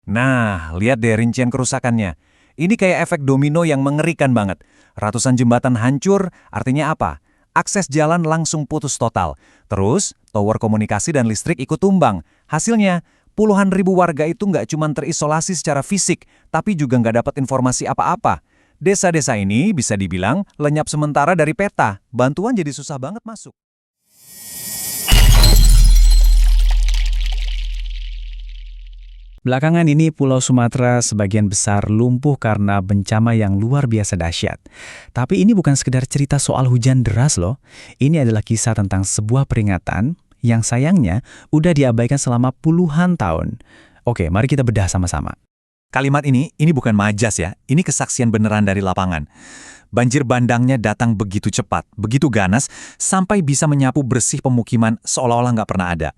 Nah, lihat deh rincian kerusakannya. Ini kayak efek domino yang mengerikan banget. Ratusan jembatan hancur, artinya apa? Akses jalan langsung putus total. Terus, tower komunikasi dan listrik ikut tumbang. Hasilnya, puluhan ribu warga itu nggak cuma terisolasi secara fisik, tapi juga nggak dapat informasi apa-apa. Desa-desa ini bisa dibilang lenyap sementara dari peta. Bantuan jadi susah banget masuk. Belakangan ini Pulau Sumatera sebagian besar lumpuh karena bencana yang luar biasa dahsyat. Tapi ini bukan sekedar cerita soal hujan deras loh. Ini adalah kisah tentang sebuah peringatan yang sayangnya udah diabaikan selama puluhan tahun. Oke, mari kita bedah sama-sama. Kalimat ini bukan majas ya, ini kesaksian beneran dari lapangan. Banjir bandangnya datang begitu cepat, begitu ganas, sampai bisa menyapu bersih pemukiman seolah-olah nggak pernah ada.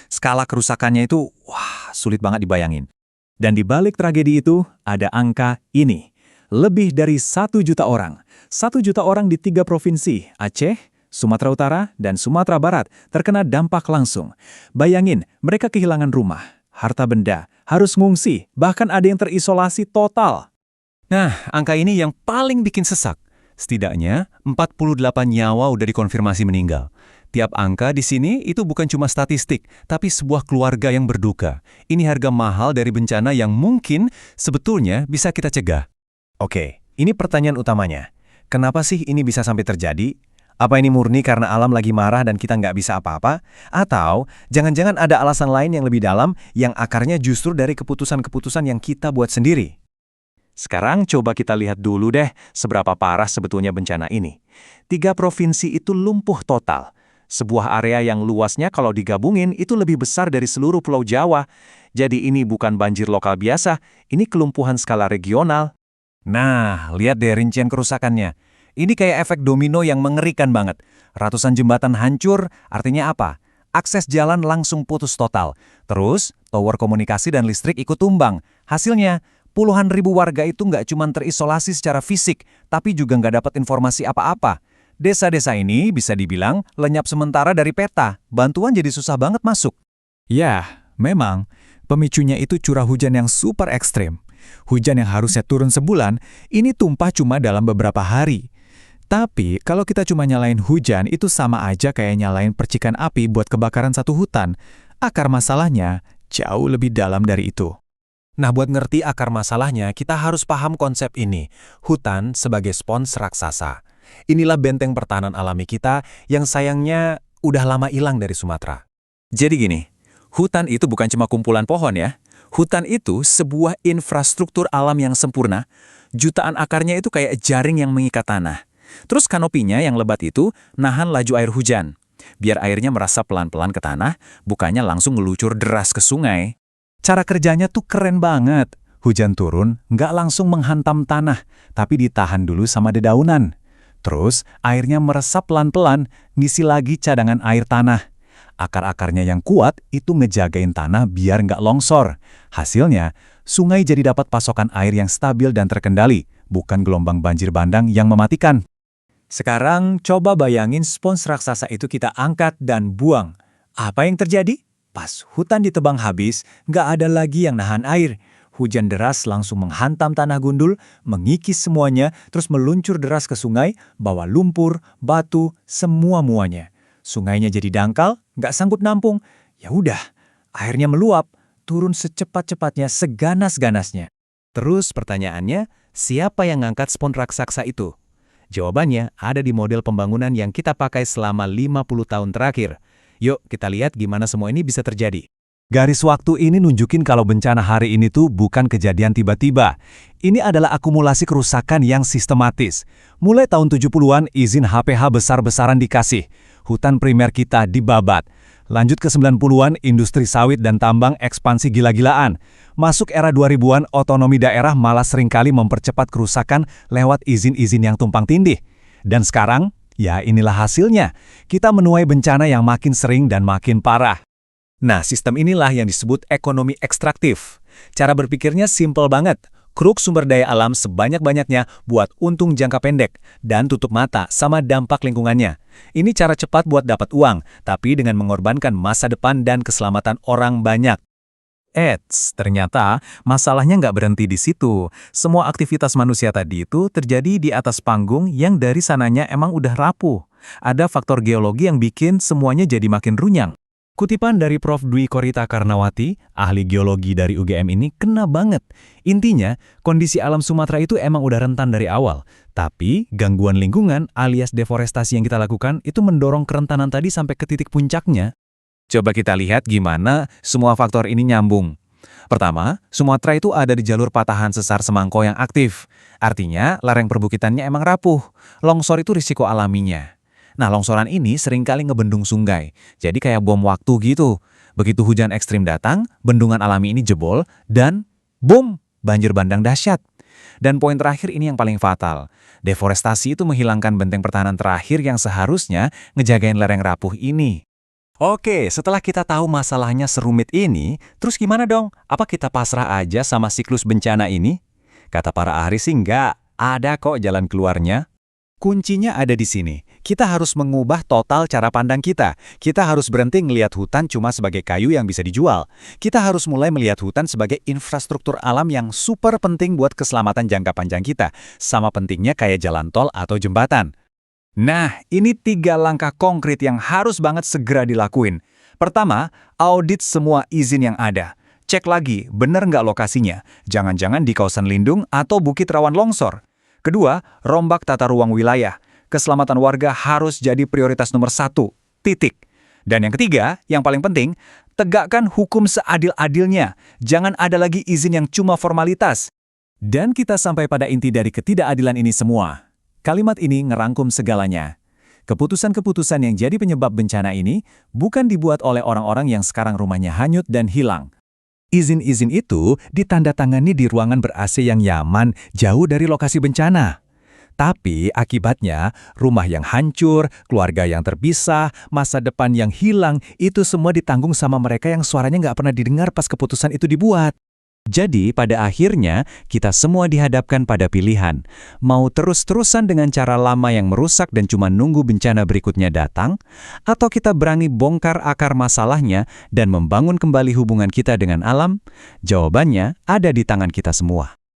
Skala kerusakannya itu, wah, sulit banget dibayangin. Dan di balik tragedi itu, ada angka ini. Lebih dari 1 juta orang. 1 juta orang di 3 provinsi, Aceh, Sumatera Utara, dan Sumatera Barat, terkena dampak langsung. Bayangin, mereka kehilangan rumah, harta benda, harus ngungsi, bahkan ada yang terisolasi total. Nah, angka ini yang paling bikin sesak. Setidaknya, 48 nyawa udah dikonfirmasi meninggal. Tiap angka di sini itu bukan cuma statistik, tapi sebuah keluarga yang berduka. Ini harga mahal dari bencana yang mungkin sebetulnya bisa kita cegah. Oke, ini pertanyaan utamanya. Kenapa sih ini bisa sampai terjadi? Apa ini murni karena alam lagi marah dan kita nggak bisa apa-apa? Atau jangan-jangan ada alasan lain yang lebih dalam yang akarnya justru dari keputusan-keputusan yang kita buat sendiri? Sekarang coba kita lihat dulu deh seberapa parah sebetulnya bencana ini. 3 provinsi itu lumpuh total. Sebuah area yang luasnya kalau digabungin itu lebih besar dari seluruh Pulau Jawa. Jadi ini bukan banjir lokal biasa, ini kelumpuhan skala regional. Nah, lihat deh rincian kerusakannya. Ini kayak efek domino yang mengerikan banget. Ratusan jembatan hancur, artinya apa? Akses jalan langsung putus total. Terus, tower komunikasi dan listrik ikut tumbang. Hasilnya, puluhan ribu warga itu nggak cuma terisolasi secara fisik, tapi juga nggak dapat informasi apa-apa. Desa-desa ini bisa dibilang lenyap sementara dari peta. Bantuan jadi susah banget masuk. Ya, memang. Pemicunya itu curah hujan yang super ekstrim. Hujan yang harusnya turun sebulan, ini tumpah cuma dalam beberapa hari. Tapi, kalau kita cuma nyalain hujan, itu sama aja kayak nyalain percikan api buat kebakaran satu hutan. Akar masalahnya jauh lebih dalam dari itu. Nah, buat ngerti akar masalahnya, kita harus paham konsep ini. Hutan sebagai spons raksasa. Inilah benteng pertahanan alami kita yang sayangnya udah lama hilang dari Sumatera. Jadi gini, hutan itu bukan cuma kumpulan pohon ya. Hutan itu sebuah infrastruktur alam yang sempurna. Jutaan akarnya itu kayak jaring yang mengikat tanah. Terus kanopinya yang lebat itu nahan laju air hujan. Biar airnya merasap pelan-pelan ke tanah, bukannya langsung ngelucur deras ke sungai. Cara kerjanya tuh keren banget. Hujan turun, nggak langsung menghantam tanah, tapi ditahan dulu sama dedaunan. Terus, airnya meresap pelan-pelan, ngisi lagi cadangan air tanah. Akar-akarnya yang kuat itu ngejagain tanah biar nggak longsor. Hasilnya, sungai jadi dapat pasokan air yang stabil dan terkendali, bukan gelombang banjir bandang yang mematikan. Sekarang, coba bayangin spons raksasa itu kita angkat dan buang. Apa yang terjadi? Pas hutan ditebang habis, nggak ada lagi yang nahan air. Hujan deras langsung menghantam tanah gundul, mengikis semuanya, terus meluncur deras ke sungai, bawa lumpur, batu, semua-muanya. Sungainya jadi dangkal, nggak sanggup nampung. Ya udah, airnya meluap, turun secepat-cepatnya, seganas-ganasnya. Terus pertanyaannya, siapa yang ngangkat spons raksasa itu? Jawabannya ada di model pembangunan yang kita pakai selama 50 tahun terakhir. Yuk kita lihat gimana semua ini bisa terjadi. Garis waktu ini nunjukin kalau bencana hari ini tuh bukan kejadian tiba-tiba. Ini adalah akumulasi kerusakan yang sistematis. Mulai tahun 70-an izin HPH besar-besaran dikasih. Hutan primer kita dibabat. Lanjut ke 90-an industri sawit dan tambang ekspansi gila-gilaan. Masuk era 2000-an otonomi daerah malah seringkali mempercepat kerusakan lewat izin-izin yang tumpang tindih. Dan sekarang, ya inilah hasilnya. Kita menuai bencana yang makin sering dan makin parah. Nah, sistem inilah yang disebut ekonomi ekstraktif. Cara berpikirnya simpel banget. Kruk sumber daya alam sebanyak-banyaknya buat untung jangka pendek dan tutup mata sama dampak lingkungannya. Ini cara cepat buat dapat uang, tapi dengan mengorbankan masa depan dan keselamatan orang banyak. Ternyata masalahnya nggak berhenti di situ. Semua aktivitas manusia tadi itu terjadi di atas panggung yang dari sananya emang udah rapuh. Ada faktor geologi yang bikin semuanya jadi makin runyang. Kutipan dari Prof. Dwi Korita Karnawati, ahli geologi dari UGM ini kena banget. Intinya, kondisi alam Sumatera itu emang udah rentan dari awal. Tapi, gangguan lingkungan alias deforestasi yang kita lakukan itu mendorong kerentanan tadi sampai ke titik puncaknya. Coba kita lihat gimana semua faktor ini nyambung. Pertama, Sumatera itu ada di jalur patahan sesar semangko yang aktif. Artinya, lereng perbukitannya emang rapuh. Longsor itu risiko alaminya. Nah, longsoran ini seringkali ngebendung sungai. Jadi kayak bom waktu gitu. Begitu hujan ekstrim datang, bendungan alami ini jebol, dan boom, banjir bandang dahsyat. Dan poin terakhir ini yang paling fatal. Deforestasi itu menghilangkan benteng pertahanan terakhir yang seharusnya ngejagain lereng rapuh ini. Oke, setelah kita tahu masalahnya serumit ini, terus gimana dong? Apa kita pasrah aja sama siklus bencana ini? Kata para ahli sih nggak, ada kok jalan keluarnya. Kuncinya ada di sini. Kita harus mengubah total cara pandang kita. Kita harus berhenti ngelihat hutan cuma sebagai kayu yang bisa dijual. Kita harus mulai melihat hutan sebagai infrastruktur alam yang super penting buat keselamatan jangka panjang kita. Sama pentingnya kayak jalan tol atau jembatan. Nah, ini 3 langkah konkret yang harus banget segera dilakuin. Pertama, audit semua izin yang ada. Cek lagi, bener nggak lokasinya? Jangan-jangan di kawasan lindung atau bukit rawan longsor. Kedua, rombak tata ruang wilayah. Keselamatan warga harus jadi prioritas nomor 1. Titik. Dan yang ketiga, yang paling penting, tegakkan hukum seadil-adilnya. Jangan ada lagi izin yang cuma formalitas. Dan kita sampai pada inti dari ketidakadilan ini semua. Kalimat ini ngerangkum segalanya. Keputusan-keputusan yang jadi penyebab bencana ini bukan dibuat oleh orang-orang yang sekarang rumahnya hanyut dan hilang. Izin-izin itu ditandatangani di ruangan ber-AC yang nyaman jauh dari lokasi bencana. Tapi akibatnya, rumah yang hancur, keluarga yang terpisah, masa depan yang hilang, itu semua ditanggung sama mereka yang suaranya nggak pernah didengar pas keputusan itu dibuat. Jadi, pada akhirnya, kita semua dihadapkan pada pilihan. Mau terus-terusan dengan cara lama yang merusak dan cuma nunggu bencana berikutnya datang, atau kita berani bongkar akar masalahnya dan membangun kembali hubungan kita dengan alam? Jawabannya ada di tangan kita semua.